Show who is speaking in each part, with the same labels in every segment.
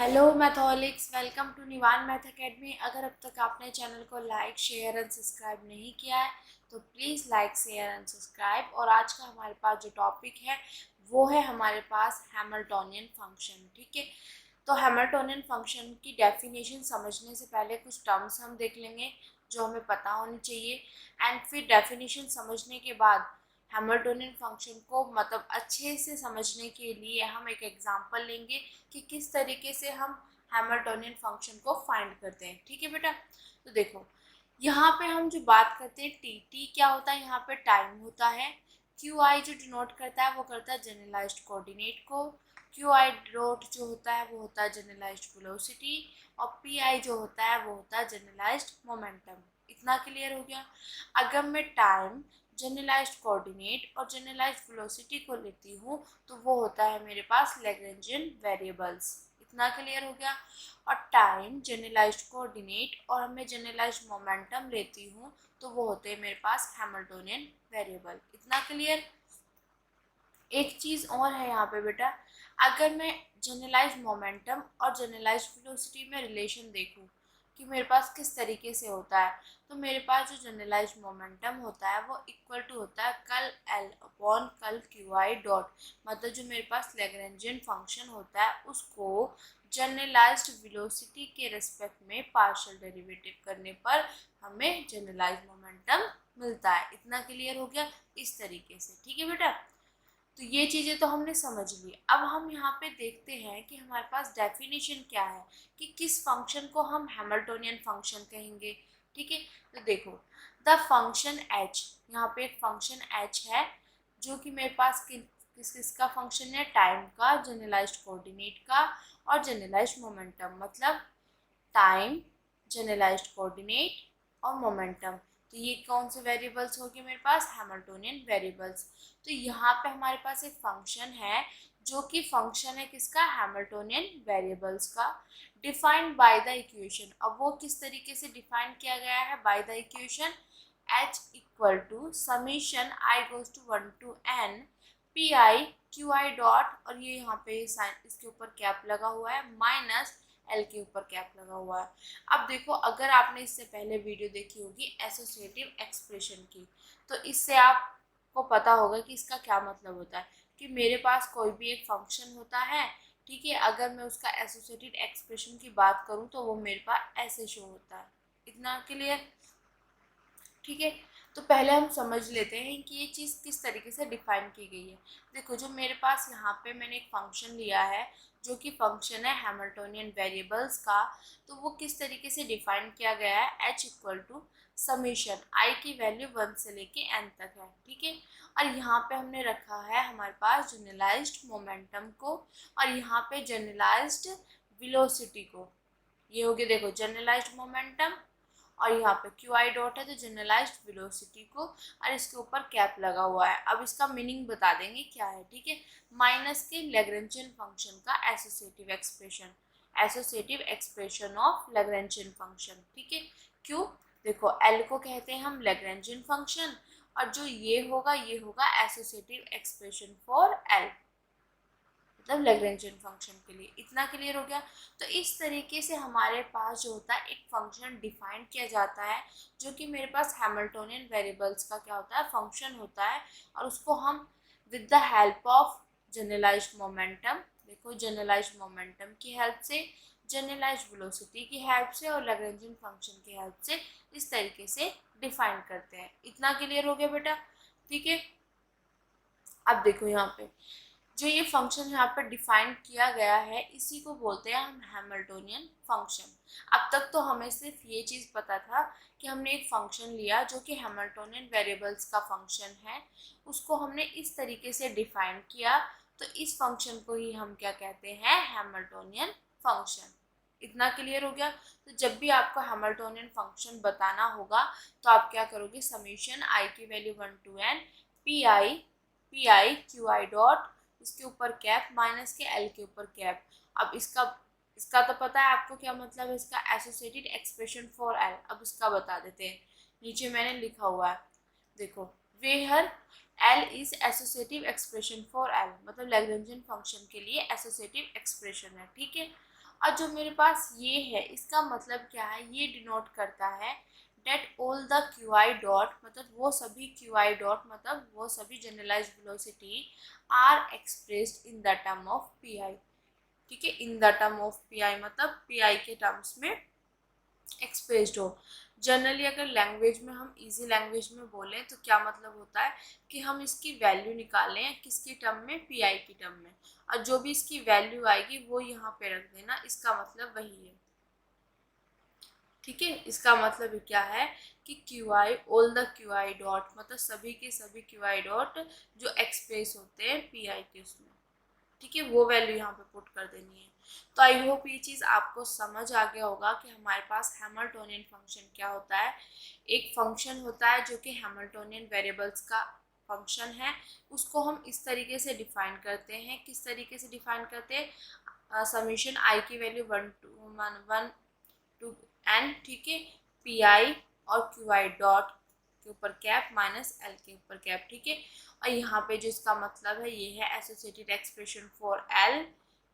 Speaker 1: Hello matholics, welcome to Nivan math academy. अगर अब तक आपने चैनल को लाइक शेयर एंड सब्सक्राइब नहीं किया है तो please like share and subscribe. और आज का हमारे पास जो टॉपिक है वो है हमारे पास हैमिल्टोनियन फंक्शन। ठीक है, तो हैमिल्टोनियन फंक्शन की डेफिनेशन समझने से पहले कुछ टर्म्स हम देख लेंगे जो हमें पता होनी चाहिए। एंड फिर डेफिनेशन समझने के बाद हैमिल्टोनियन फंक्शन को मतलब अच्छे से समझने के लिए हम एक एग्जांपल लेंगे कि किस तरीके से हम हैमिल्टोनियन फंक्शन को फाइंड करते हैं। ठीक है बेटा, तो देखो यहाँ पे हम जो बात करते हैं टी क्या होता है, यहाँ पे टाइम होता है। क्यू आई जो डिनोट करता है वो करता है जनरलाइज्ड कोऑर्डिनेट को। क्यू आई डॉट जो होता है वो होता है जनरलाइज्ड वेलोसिटी। और पी आई जो होता है वो होता है जनरलाइज्ड मोमेंटम। इतना क्लियर हो गया। अगर मैं टाइम, जनरलाइज्ड कोऑर्डिनेट और जनरलाइज्ड वेलोसिटी को लेती हूँ तो वो होता है मेरे पास लैग्रेंजियन वेरिएबल्स। इतना क्लियर हो गया। और टाइम, जनरलाइज्ड कोऑर्डिनेट और मैं जनरलाइज्ड मोमेंटम लेती हूँ तो वो होते हैं मेरे पास हैमिल्टोनियन वेरिएबल। इतना क्लियर। एक चीज़ और है यहाँ पे बेटा, अगर मैं जनरलाइज्ड मोमेंटम और जनरलाइज्ड वेलोसिटी में रिलेशन देखूँ कि मेरे पास किस तरीके से होता है, तो मेरे पास जो जनरलाइज्ड मोमेंटम होता है वो इक्वल टू होता है कल एल अपॉन कल क्यू आई डॉट। मतलब जो मेरे पास लैग्रेंजियन फंक्शन होता है उसको जनरलाइज्ड वेलोसिटी के रेस्पेक्ट में पार्शियल डेरिवेटिव करने पर हमें जनरलाइज्ड मोमेंटम मिलता है। इतना क्लियर हो गया इस तरीके से। ठीक है बेटा, तो ये चीज़ें तो हमने समझ ली। अब हम यहाँ पे देखते हैं कि हमारे पास डेफिनेशन क्या है कि किस फंक्शन को हम हैमिल्टोनियन फंक्शन कहेंगे। ठीक है, तो देखो द फंक्शन एच, यहाँ पे एक फंक्शन एच है जो कि मेरे पास किस किसका फंक्शन है, टाइम का, जनरलाइज्ड कोऑर्डिनेट का और जनरलाइज्ड मोमेंटम। मतलब टाइम, जनरलाइज्ड कोऑर्डिनेट और मोमेंटम, तो ये कौन से वेरिएबल्स हो गए मेरे पास, हैमिल्टोनियन वेरिएबल्स। तो यहाँ पे हमारे पास एक फंक्शन है जो कि फंक्शन है किसका, हैमिल्टोनियन वेरिएबल्स का, डिफाइंड बाय द इक्वेशन। अब वो किस तरीके से डिफाइन किया गया है, by the equation h equal to summation I goes to 1 to n P I Q I dot, और ये यहाँ पे साइन इसके ऊपर कैप लगा हुआ है, माइनस एल के ऊपर कैप लगा हुआ है। अब देखो अगर आपने इससे पहले वीडियो देखी होगी एसोसिएटिव एक्सप्रेशन की, तो इससे आपको पता होगा कि इसका क्या मतलब होता है कि मेरे पास कोई भी एक फंक्शन होता है। ठीक है, अगर मैं उसका एसोसिएटिव एक्सप्रेशन की बात करूँ तो वो मेरे पास ऐसे शो होता है। इतना क्लियर। ठीक है, तो पहले हम समझ लेते हैं कि ये चीज़ किस तरीके से डिफाइन की गई है। देखो जो मेरे पास यहाँ पे मैंने एक फंक्शन लिया है जो कि फंक्शन है हैमिल्टोनियन वेरिएबल्स का, तो वो किस तरीके से डिफाइन किया गया है, h इक्वल टू समीशन आई की वैल्यू 1 से लेके n तक है। ठीक है, और यहाँ पे हमने रखा है हमारे पास जनरलाइज्ड मोमेंटम को और यहाँ पे जनरलाइज्ड वेलोसिटी को। ये हो गया देखो जनरलाइज्ड मोमेंटम, और यहाँ पे क्यू आई डॉट है तो जनरलाइज्ड वेलोसिटी को, और इसके ऊपर कैप लगा हुआ है। अब इसका मीनिंग बता देंगे क्या है। ठीक है, माइनस के लैग्रेंजियन फंक्शन का associative expression, associative expression of Lagrangian function. ठीक है, क्यों, देखो एल को कहते हैं हम लैग्रेंजियन फंक्शन, और जो ये होगा एसोसिएटिव एक्सप्रेशन फॉर एल, मतलब लैग्रेंजियन फंक्शन के लिए। इतना क्लियर हो गया। तो इस तरीके से हमारे पास जो होता है एक फंक्शन डिफाइन किया जाता है जो कि मेरे पास हैमिल्टोनियन वेरिएबल्स का क्या होता है, फंक्शन होता है, और उसको हम with the help of generalised momentum, देखो जनरलाइज्ड मोमेंटम की हेल्प से, जनरलाइज्ड वेलोसिटी की हेल्प से और लैग्रेंजियन फंक्शन की हेल्प से इस तरीके से डिफाइन करते हैं। इतना क्लियर हो गया बेटा। ठीक है, अब देखो यहाँ पे जो ये फंक्शन यहाँ पर डिफाइन किया गया है इसी को बोलते हैं हम हैमिल्टोनियन फंक्शन। अब तक तो हमें सिर्फ ये चीज़ पता था कि हमने एक फंक्शन लिया जो कि हैमिल्टोनियन वेरिएबल्स का फंक्शन है, उसको हमने इस तरीके से डिफाइन किया, तो इस फंक्शन को ही हम क्या कहते हैं, हैमिल्टोनियन फंक्शन। इतना क्लियर हो गया। तो जब भी आपको हैमिल्टोनियन फंक्शन बताना होगा तो आप क्या करोगे, समीशन आई की value 1 to n P I Q I dot, इसके ऊपर कैप, माइनस के एल के ऊपर कैप। अब इसका इसका तो पता है आपको क्या मतलब है, इसका एसोसिएटेड एक्सप्रेशन फॉर एल। अब इसका बता देते हैं, नीचे मैंने लिखा हुआ है देखो, where L is associative expression for L, मतलब लैग्रेंजियन फंक्शन के लिए एसोसिएटिव एक्सप्रेशन है। ठीक है, और जो मेरे पास ये है इसका मतलब क्या है, ये डिनोट करता है that all the Q I dot, मतलब वो सभी क्यू आई डॉट मतलब वो सभी generalise velocity are expressed in the term of P I. ठीक है, in the term of P I मतलब पी आई के टर्म्स में एक्सप्रेस्ड हो। जनरली अगर लैंग्वेज में हम इजी लैंग्वेज में बोलें तो क्या मतलब होता है कि हम इसकी वैल्यू निकालें किसके टर्म में, पी आई की टर्म में, और जो भी इसकी वैल्यू आएगी वो यहाँ पे रख देना, इसका मतलब वही है। ठीक है, इसका मतलब क्या है कि Q I all the Q I dot मतलब सभी के सभी क्यू आई डॉट जो एक्सप्रेस होते हैं पी आई के उसमें, ठीक है, वो वैल्यू यहाँ पे पुट कर देनी है। तो आई होप ये चीज़ आपको समझ आ गया होगा कि हमारे पास हैमिल्टोनियन फंक्शन क्या होता है। एक फंक्शन होता है जो कि हैमिल्टोनियन वेरिएबल्स का फंक्शन है, उसको हम इस तरीके से डिफाइन करते हैं। किस तरीके से डिफाइन करते हैं, समीशन आई की वैल्यू 1 to n, ठीक है, पी आई और क्यू आई डॉट के ऊपर कैप माइनस एल के ऊपर कैप, ठीक है। और यहाँ पे जो इसका मतलब है ये है एसोसिएटेड एक्सप्रेशन फॉर एल,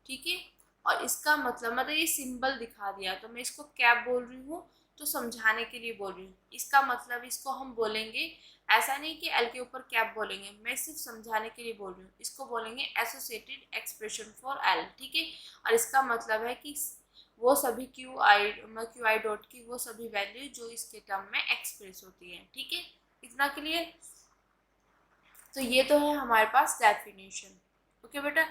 Speaker 1: ठीक है। और इसका मतलब ये सिंबल दिखा दिया तो मैं इसको कैप बोल रही हूँ तो समझाने के लिए बोल रही हूँ। इसका मतलब इसको हम बोलेंगे, ऐसा नहीं कि एल के ऊपर कैप बोलेंगे, मैं सिर्फ समझाने के लिए बोल रही हूँ। इसको बोलेंगे एसोसिएटेड एक्सप्रेशन फॉर एल, ठीक है। और इसका मतलब है कि वो सभी क्यू आई डॉट की वो सभी वैल्यू जो इसके टर्म में एक्सप्रेस होती है, ठीक है। इतना क्लियर। तो ये तो है हमारे पास डेफिनेशन। ओके बेटा,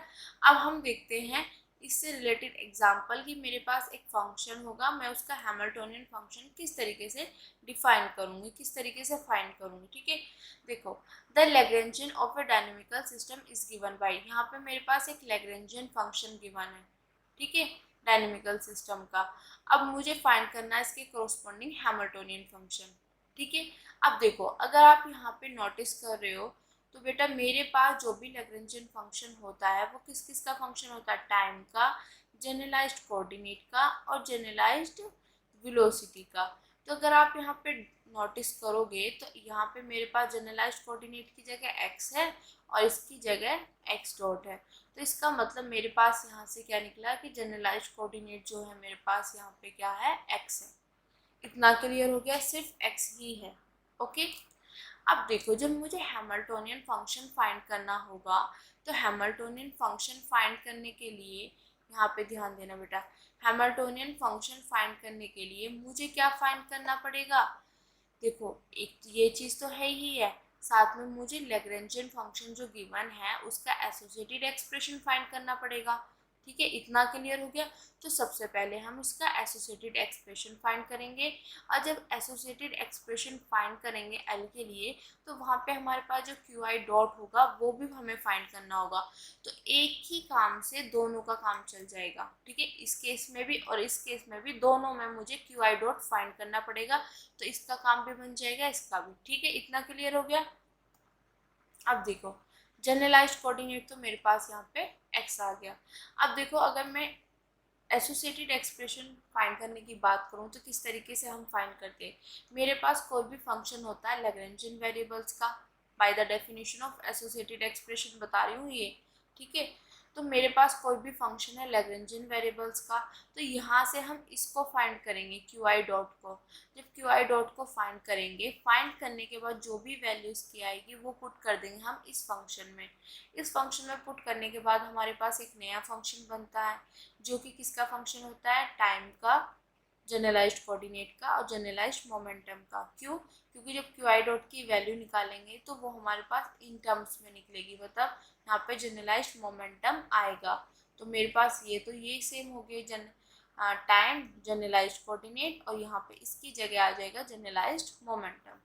Speaker 1: अब हम देखते हैं इससे रिलेटेड एग्जांपल कि मेरे पास एक फंक्शन होगा, मैं उसका हैमिल्टोनियन फंक्शन किस तरीके से डिफाइन करूंगी, किस तरीके से फाइंड करूंगी, ठीक है। देखो, the Lagrangian of a dynamical system is given by, यहाँ पे मेरे पास एक लैग्रेंजियन फंक्शन गिवन है, ठीक है, डायनेमिकल सिस्टम का। अब मुझे फाइंड करना है इसके कोरोस्पोंडिंग हैमिल्टोनियन फंक्शन, ठीक है। अब देखो, अगर आप यहाँ पे नोटिस कर रहे हो तो बेटा मेरे पास जो भी लैग्रेंजियन फंक्शन होता है वो किस किस का फंक्शन होता है, टाइम का, जनरलाइज्ड कोऑर्डिनेट का और जनरलाइज्ड वेलोसिटी का। तो अगर आप यहाँ पे नोटिस करोगे तो यहाँ पे मेरे पास जनरलाइज्ड कोऑर्डिनेट की जगह x है और इसकी जगह x डॉट है। तो इसका मतलब मेरे पास यहाँ से क्या निकला कि जनरलाइज्ड कोऑर्डिनेट जो है मेरे पास यहाँ पे क्या है, x है। इतना क्लियर हो गया, सिर्फ x ही है। ओके, अब देखो जब मुझे हैमिल्टोनियन फंक्शन फाइंड करना होगा तो हैमिल्टोनियन फंक्शन फाइंड करने के लिए यहाँ पे ध्यान देना बेटा, हैमिल्टोनियन फंक्शन फाइंड करने के लिए मुझे क्या फाइंड करना पड़ेगा। देखो, एक तो ये चीज़ तो है ही है, साथ में मुझे लैग्रेंजियन फंक्शन जो गिवन है उसका एसोसिएटेड एक्सप्रेशन फाइंड करना पड़ेगा, ठीक है। इतना क्लियर हो गया। तो सबसे पहले हम उसका एसोसिएटेड एक्सप्रेशन फाइंड करेंगे, और जब एसोसिएटेड एक्सप्रेशन फाइंड करेंगे एल के लिए तो वहाँ पे हमारे पास जो क्यू आई डॉट होगा वो भी हमें फाइंड करना होगा। तो एक ही काम से दोनों का काम चल जाएगा, ठीक है। इस केस में भी और इस केस में भी दोनों में मुझे क्यू आई डॉट फाइंड करना पड़ेगा, तो इसका काम भी बन जाएगा, इसका भी, ठीक है। इतना क्लियर हो गया। अब देखो, जनरलाइज्ड कोऑर्डिनेट तो मेरे पास यहाँ पे x आ गया। अब देखो, अगर मैं एसोसिएटेड एक्सप्रेशन फाइंड करने की बात करूँ तो किस तरीके से हम फाइंड करते हैं। मेरे पास कोई भी फंक्शन होता है लैग्रेंजियन वेरिएबल्स का, by the definition of associated expression बता रही हूँ ये, ठीक है। तो मेरे पास कोई भी फंक्शन है लैग्रेंजियन वेरिएबल्स का, तो यहाँ से हम इसको फाइंड करेंगे क्यू आई डॉट को। जब क्यू आई डॉट को फाइंड करेंगे, फाइंड करने के बाद जो भी वैल्यूज़ की आएगी वो पुट कर देंगे हम इस फंक्शन में। इस फंक्शन में पुट करने के बाद हमारे पास एक नया फंक्शन बनता है जो कि किसका फंक्शन होता है, टाइम का, जनरलाइज्ड कोऑर्डिनेट का और जनरलाइज्ड मोमेंटम का। क्यों, क्योंकि जब क्यू आई डॉट की वैल्यू निकालेंगे तो वो हमारे पास इन टर्म्स में निकलेगी, मतलब यहाँ पे जनरलाइज्ड मोमेंटम आएगा। तो मेरे पास ये तो ये सेम हो गए, टाइम, जनरलाइज्ड कोऑर्डिनेट, और यहाँ पे इसकी जगह आ जाएगा जनरलाइज्ड मोमेंटम।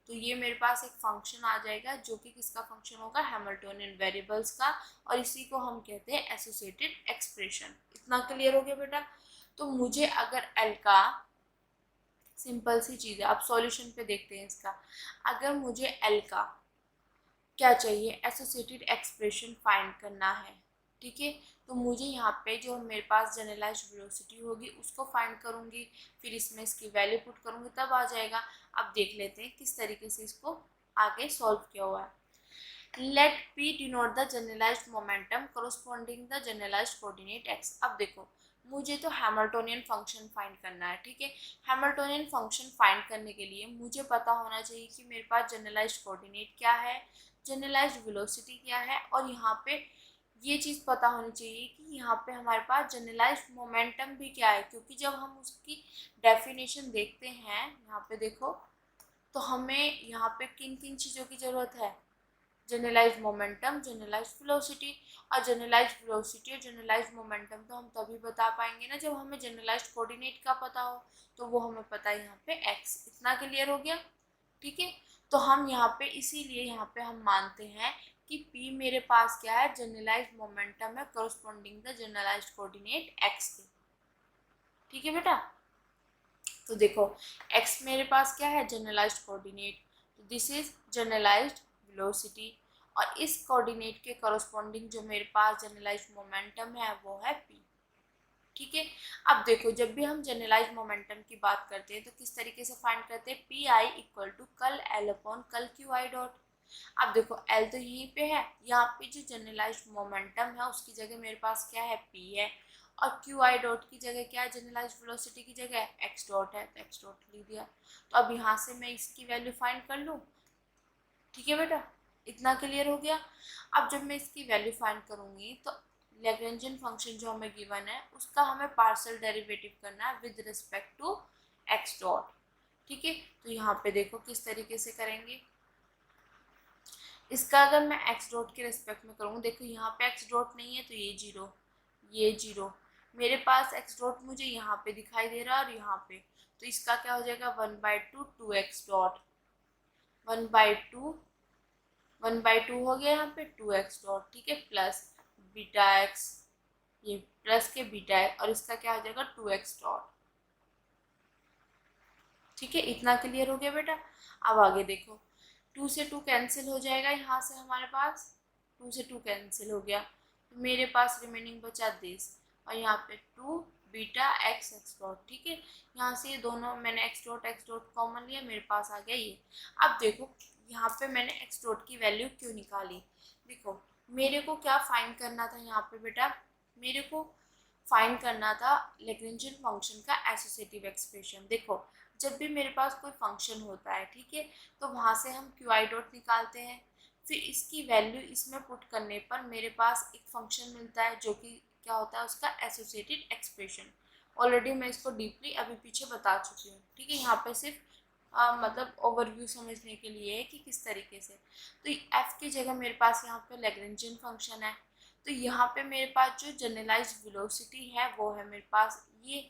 Speaker 1: तो ये मेरे पास एक फंक्शन आ जाएगा जो कि किसका फंक्शन होगा, हैमिल्टोनियन वेरिएबल्स का, और इसी को हम कहते हैं एसोसिएटेड एक्सप्रेशन। इतना क्लियर हो गया बेटा। तो मुझे अगर एल का, सिंपल सी चीज़ है, अब सॉल्यूशन पे देखते हैं इसका। अगर मुझे एल का क्या चाहिए, एसोसिएटेड एक्सप्रेशन फाइंड करना है, ठीक है। तो मुझे यहाँ पे जो मेरे पास जनरलाइज्ड वेलोसिटी होगी उसको फाइंड करूँगी, फिर इसमें इसकी वैल्यू पुट करूँगी, तब आ जाएगा। अब देख लेते हैं किस तरीके से इसको आगे सॉल्व किया हुआ है। Let P denote the generalised momentum corresponding the generalised coordinate x। अब देखो, मुझे तो हैमिल्टोनियन फंक्शन फाइंड करना है, ठीक है। हैमिल्टोनियन फंक्शन फाइंड करने के लिए मुझे पता होना चाहिए कि मेरे पास जनरलाइज्ड कोऑर्डिनेट क्या है, जनरलाइज्ड वेलोसिटी क्या है, और यहाँ पे ये चीज़ पता होनी चाहिए कि यहाँ पे हमारे पास जनरलाइज्ड मोमेंटम भी क्या है, क्योंकि जब हम उसकी डेफिनेशन देखते हैं यहाँ पे देखो, तो हमें यहाँ पे किन किन चीज़ों की ज़रूरत है, जनरलाइज्ड मोमेंटम, जनरलाइज्ड वेलोसिटी। और जनरलाइज्ड वेलोसिटी और जनरलाइज्ड मोमेंटम तो हम तभी बता पाएंगे ना जब हमें जनरलाइज्ड कोऑर्डिनेट का पता हो, तो वो हमें पता है यहाँ पे x। इतना क्लियर हो गया, ठीक है। तो हम यहाँ पे इसीलिए यहाँ पे हम मानते हैं कि p मेरे पास क्या है, जनरलाइज्ड मोमेंटम है corresponding the generalised coordinate x के, ठीक है बेटा। तो देखो x मेरे पास क्या है, जनरलाइज्ड कोऑर्डिनेट, तो दिस इज जनरलाइज्ड वेलोसिटी, और इस कोऑर्डिनेट के करस्पॉन्डिंग जो मेरे पास जनरलाइज्ड मोमेंटम है वो है p, ठीक है। अब देखो जब भी हम जनरलाइज्ड मोमेंटम की बात करते हैं तो किस तरीके से फाइंड करते हैं, पी आई इक्वल टू कल एल अपॉन कल क्यू आई डॉट। अब देखो एल तो यहीं पे है, यहाँ पे जो जनरलाइज्ड मोमेंटम है उसकी जगह मेरे पास क्या है, पी है, और क्यू आई डॉट की जगह क्या है, जनरलाइज्ड वेलोसिटी की जगह एक्स डॉट है, तो एक्स डॉट लिख दिया। तो अब यहाँ से मैं इसकी वैल्यू फाइंड कर लूँ, ठीक है बेटा, इतना क्लियर हो गया। अब जब मैं इसकी वैल्यू फाइंड करूँगी तो लैग्रेंजियन फंक्शन जो हमें गिवन है उसका हमें पार्शियल डेरिवेटिव करना है with respect to X dot, ठीक है। तो यहाँ पे देखो किस तरीके से करेंगे इसका, अगर मैं एक्स डॉट के रिस्पेक्ट में करूँगी, देखो यहाँ पे एक्स डॉट नहीं है तो ये जीरो, ये जीरो, मेरे पास एक्स डॉट मुझे यहाँ पे दिखाई दे रहा है और यहाँ पे, तो इसका क्या हो जाएगा, 1/2 2x डॉट, 1/2 1/2 हो गया यहाँ पे 2x डॉट, ठीक है, प्लस बीटा एक्स, ये प्लस के बीटा एक्स, और इसका क्या हो जाएगा 2x डॉट, ठीक है। इतना क्लियर हो गया बेटा। अब आगे देखो 2 से 2 कैंसिल हो जाएगा, यहाँ से हमारे पास 2 से 2 कैंसिल हो गया, तो मेरे पास रिमेनिंग बचा दिस, और यहाँ पे 2 बीटा एक्स एक्स डॉट, ठीक है। यहाँ से ये दोनों मैंने एक्स डॉट कॉमन लिया, मेरे पास आ गया ये। अब देखो यहाँ पे मैंने एक्स डॉट की वैल्यू क्यों निकाली, देखो मेरे को क्या फाइंड करना था यहाँ पे बेटा, मेरे को फाइंड करना था लैग्रेंजियन फंक्शन का एसोसिएटिव एक्सप्रेशन। देखो जब भी मेरे पास कोई फंक्शन होता है, ठीक है, तो वहाँ से हम क्यू आई डॉट निकालते हैं, फिर इसकी वैल्यू इसमें पुट करने पर मेरे पास एक फंक्शन मिलता है जो कि क्या होता है उसका एसोसिएटेड एक्सप्रेशन। ऑलरेडी मैं इसको डीपली अभी पीछे बता चुकी हूँ, ठीक है। यहाँ पे सिर्फ मतलब ओवरव्यू समझने के लिए है कि किस तरीके से, तो एफ की जगह मेरे पास यहाँ पे लैग्रेंजियन फंक्शन है, तो यहाँ पे मेरे पास जो जनरलाइज्ड वेलोसिटी है वो है मेरे पास ये,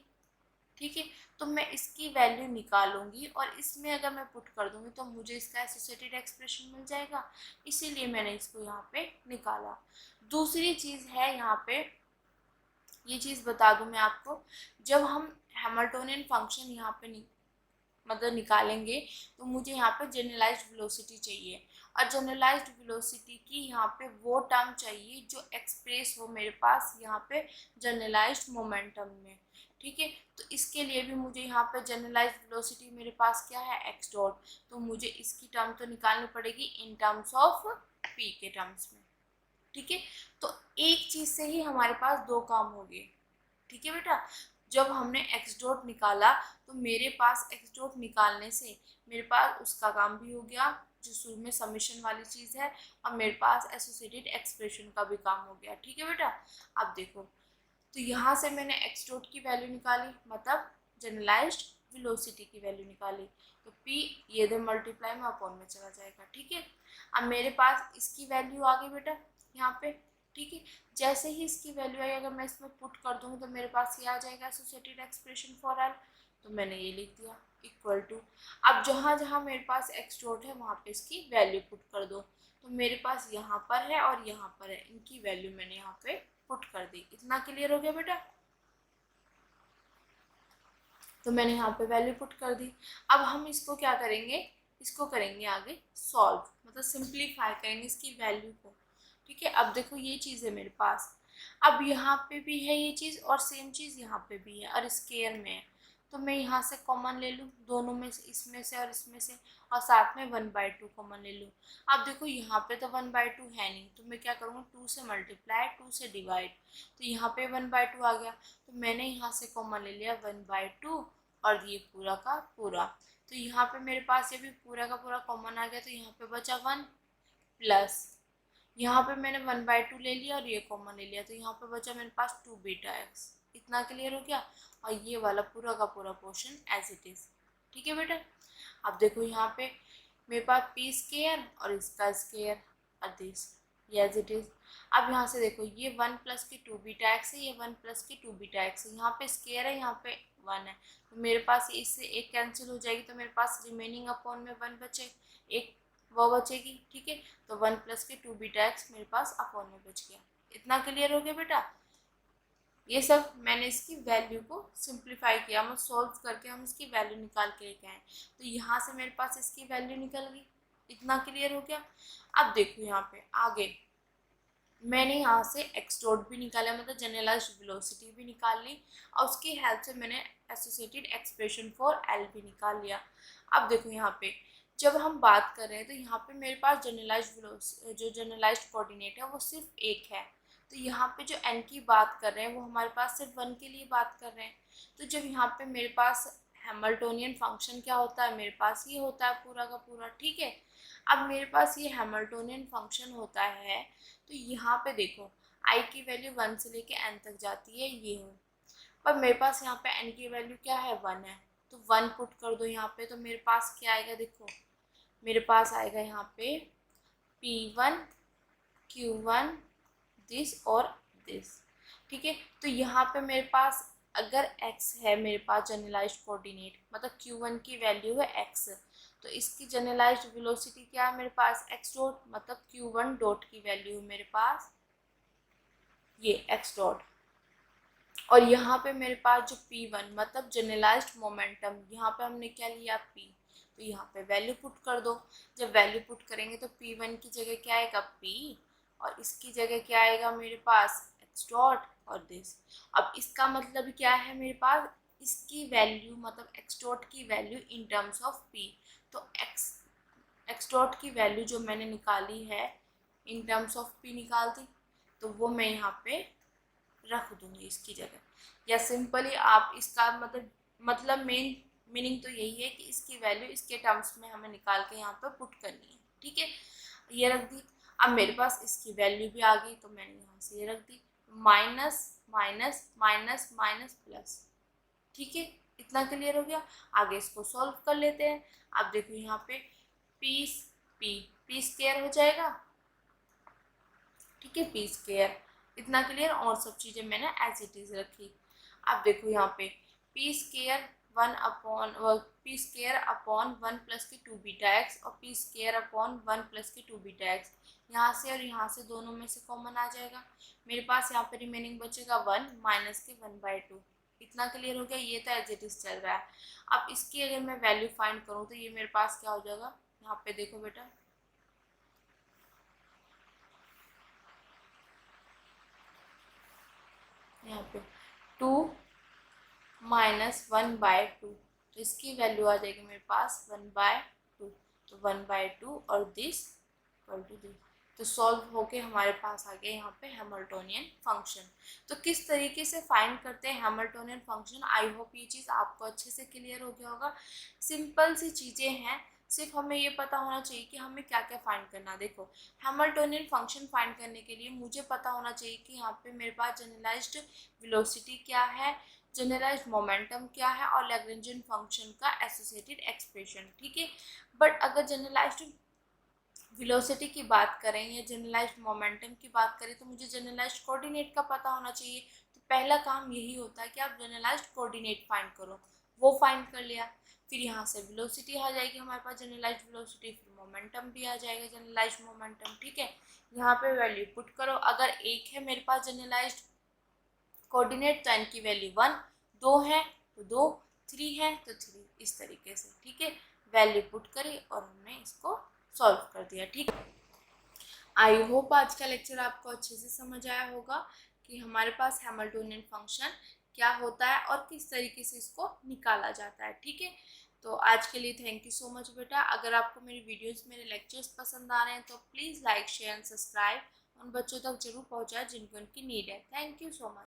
Speaker 1: ठीक है। तो मैं इसकी वैल्यू निकालूंगी और इसमें अगर मैं पुट कर दूंगी तो मुझे इसका एसोसिएटेड एक्सप्रेशन मिल जाएगा, इसीलिए मैंने इसको यहाँ पे निकाला। दूसरी चीज़ है यहाँ पे, ये चीज़ बता दूं मैं आपको, जब हम हैमिल्टोनियन फंक्शन यहाँ पे मतलब निकालेंगे तो मुझे यहाँ पे जनरलाइज्ड वेलोसिटी चाहिए, और जनरलाइज्ड वेलोसिटी की यहाँ पे वो टर्म चाहिए जो एक्सप्रेस हो मेरे पास यहाँ पे जनरलाइज्ड मोमेंटम में, ठीक है। तो इसके लिए भी मुझे यहाँ पे जनरलाइज्ड वेलोसिटी मेरे पास क्या है एक्स डॉट, तो मुझे इसकी टर्म तो निकालनी पड़ेगी इन टर्म्स ऑफ पी के टर्म्स में, ठीक है। तो एक चीज़ से ही हमारे पास दो काम हो गए, ठीक है बेटा। जब हमने एक्स डॉट निकाला तो मेरे पास एक्स डॉट निकालने से मेरे पास उसका काम भी हो गया जो शुरू में समीशन वाली चीज़ है, और मेरे पास एसोसिएटेड एक्सप्रेशन का भी काम हो गया, ठीक है बेटा। अब देखो तो यहाँ से मैंने एक्स डॉट की वैल्यू निकाली, मतलब जनरलाइज्ड वेलोसिटी की वैल्यू निकाली, तो पी ये दे मल्टीप्लाई में अपॉन में चला जाएगा, ठीक है। अब मेरे पास इसकी वैल्यू आ गई बेटा यहाँ पे, ठीक है। जैसे ही इसकी वैल्यू आई अगर मैं इसमें पुट कर दूँगी तो मेरे पास ये आ जाएगा एसोसिएटेड एक्सप्रेशन फॉर एल, तो मैंने ये लिख दिया इक्वल टू, अब जहाँ जहाँ मेरे पास एक्स डॉट है वहाँ पे इसकी वैल्यू पुट कर दो, तो मेरे पास यहाँ पर है और यहाँ पर है, इनकी वैल्यू मैंने यहाँ पे पुट कर दी। इतना क्लियर हो गया बेटा, तो मैंने यहाँ पे वैल्यू पुट कर दी। अब हम इसको क्या करेंगे, इसको करेंगे आगे सॉल्व, मतलब सिंप्लीफाई करेंगे इसकी वैल्यू को, ठीक है। अब देखो ये चीज़ है मेरे पास, अब यहाँ पे भी है ये चीज़ और सेम चीज़ यहाँ पे भी है और स्केयर में है, तो मैं यहाँ से कॉमन ले लूँ, दोनों में से, इसमें से और इसमें से, और साथ में 1/2 कॉमन ले लूँ। अब देखो यहाँ पे तो 1/2 है नहीं, तो मैं क्या करूँगा, 2 से मल्टीप्लाई, 2 से डिवाइड, तो यहाँ पे 1/2 आ गया। तो मैंने यहाँ से कॉमन ले लिया 1/2 और ये पूरा का पूरा। तो यहाँ पे मेरे पास ये भी पूरा का पूरा कॉमन आ गया, तो यहाँ पे बचा 1 प्लस, यहाँ पे मैंने 1/2 ले लिया और ये कॉमन ले लिया, तो यहाँ पे बचा मेरे पास 2 बीटा एक्स। इतना क्लियर हो गया। और ये वाला पूरा का पूरा पोर्शन एज इट इज। ठीक है बेटा। अब देखो यहाँ पे मेरे पास पी स्क्वायर और इसका स्क्वायर और दिस, ये एज इट इज। अब यहाँ से देखो ये 1 प्लस की 2 बीटा एक्स है, ये 1 प्लस की 2 बीटा एक्स है, यहाँ पे स्क्वायर है, यहाँ पे 1 है, तो मेरे पास इससे एक कैंसिल हो जाएगी, तो मेरे पास रिमेनिंग अपॉन में 1 बचे, एक वो बचेगी। ठीक है, तो 1 प्लस के 2 बीटा एक्स मेरे पास अपॉन में बच गया। इतना क्लियर हो गया बेटा। ये सब मैंने इसकी वैल्यू को सिंप्लीफाई किया, हम सॉल्व करके हम इसकी वैल्यू निकाल के लेके आए, तो यहाँ से मेरे पास इसकी वैल्यू निकल गई। इतना क्लियर हो गया। अब देखो यहाँ पे आगे मैंने यहाँ से एक्स डॉट भी निकाला, मतलब जनरलाइज्ड वेलोसिटी भी निकाल ली, और उसकी हेल्प से मैंने एसोसिएटेड एक्सप्रेशन फॉर एल भी निकाल लिया। अब देखो यहाँ पे जब हम बात कर रहे हैं, तो यहाँ पे मेरे पास जो जनरलाइज्ड कोऑर्डिनेट है वो सिर्फ एक है, तो यहाँ पे जो एन की बात कर रहे हैं वो हमारे पास सिर्फ 1 के लिए बात कर रहे हैं। तो जब यहाँ पे मेरे पास हैमिल्टोनियन फंक्शन क्या होता है, मेरे पास ये होता है पूरा का पूरा। ठीक है, अब मेरे पास ये हैमिल्टोनियन फंक्शन होता है, तो यहाँ पे देखो आई की वैल्यू 1 से लेके एन तक जाती है, ये हो, पर मेरे पास यहाँ पे एन की वैल्यू क्या है, 1 है, तो 1 पुट कर दो यहाँ पे, तो मेरे पास क्या आएगा, देखो मेरे पास आएगा यहाँ पे P1 Q1 दिस और दिस। ठीक है, तो यहाँ पे मेरे पास अगर x है, मेरे पास जनरलाइज्ड कोऑर्डिनेट, मतलब Q1 की वैल्यू है x, तो इसकी जनरलाइज्ड वेलोसिटी क्या है मेरे पास, x डॉट, मतलब Q1 डॉट की वैल्यू है मेरे पास ये x डॉट। और यहाँ पे मेरे पास जो P1 मतलब जनरलाइज्ड मोमेंटम, यहाँ पे हमने क्या लिया P, तो यहाँ पे वैल्यू पुट कर दो। जब वैल्यू पुट करेंगे तो P1 की जगह क्या आएगा P, और इसकी जगह क्या आएगा मेरे पास x डॉट और दिस। अब इसका मतलब क्या है, मेरे पास इसकी वैल्यू मतलब x डॉट की value in terms of P, तो x डॉट की वैल्यू जो मैंने निकाली है इन टर्म्स ऑफ P निकाल दी, तो वो मैं यहाँ पे रख दूंगी इसकी जगह। या सिंपली आप इसका मतलब मेन मीनिंग तो यही है कि इसकी वैल्यू इसके टर्म्स में हमें निकाल के यहाँ पर पुट करनी है। ठीक है, ये रख दी। अब मेरे पास इसकी वैल्यू भी आ गई, तो मैंने यहाँ से ये रख दी, minus minus minus minus plus. ठीक है, इतना क्लियर हो गया। आगे इसको सॉल्व कर लेते हैं। अब देखो यहाँ पे पी स्क्वायर हो जाएगा। ठीक है, पी स्क्वायर, इतना क्लियर। और सब चीज़ें मैंने एज इट इज रखी। अब देखो यहाँ पे पी स्क्वायर 1 प्लस की 2 बीटा एक्स और पी स्क्वायर अपॉन 1 प्लस की 2 बीटा एक्स, यहाँ से और यहाँ से दोनों में से कॉमन आ जाएगा। मेरे पास यहाँ पे रिमेनिंग बचेगा 1 माइनस के 1/2। इतना क्लियर हो गया। ये तो एज इट इज चल रहा है। अब इसकी अगर मैं वैल्यू फाइंड करूँ तो ये मेरे पास क्या हो जाएगा, यहाँ पे देखो बेटा, यहाँ पे 2 माइनस 1/2, तो इसकी वैल्यू आ जाएगी मेरे पास 1/2, तो 1/2 और दिस इक्वल टू दिस। तो सॉल्व होके हमारे पास आ गया यहाँ पे हैमिल्टोनियन फंक्शन। तो किस तरीके से फाइंड करते हैं हैमिल्टोनियन फंक्शन, आई होप ये चीज़ आपको अच्छे से क्लियर हो गया होगा। सिंपल सी चीज़ें हैं, सिर्फ हमें ये पता होना चाहिए कि हमें क्या क्या फाइंड करना। देखो हैमिल्टोनियन फंक्शन फाइंड करने के लिए मुझे पता होना चाहिए कि यहाँ पे मेरे पास जनरलाइज्ड वेलोसिटी क्या है, जनरलाइज्ड मोमेंटम क्या है, और लैग्रेंजियन फंक्शन का एसोसिएटेड एक्सप्रेशन। ठीक है, बट अगर जनरलाइज्ड वेलोसिटी की बात करें या जनरलाइज्ड मोमेंटम की बात करें तो मुझे जनरलाइज्ड कोऑर्डिनेट का पता होना चाहिए। तो पहला काम यही होता है कि आप जनरलाइज्ड कोऑर्डिनेट फाइंड करो, वो फाइंड कर लिया, फिर यहाँ से वेलोसिटी आ जाएगी हमारे पास जनरलाइज्ड वेलोसिटी, फिर मोमेंटम भी आ जाएगा जनरलाइज्ड मोमेंटम। ठीक है, यहाँ पे वैल्यू पुट करो। अगर एक है मेरे पास जनरलाइज्ड कोऑर्डिनेट तो एन की वैल्यू 1, 2 है तो 2, 3 है तो 3, इस तरीके से। ठीक है, वैल्यू पुट करी और हमने इसको सॉल्व कर दिया। ठीक है, आई होप आज का लेक्चर आपको अच्छे से समझ आया होगा कि हमारे पास हैमिल्टोनियन फंक्शन क्या होता है और किस तरीके से इसको निकाला जाता है। ठीक है, तो आज के लिए थैंक यू सो मच बेटा। अगर आपको मेरी वीडियोस मेरे लेक्चर्स पसंद आ रहे हैं तो please like share and subscribe उन बच्चों तक जरूर पहुंचाएं जिनको इनकी नीड है। Thank you so much.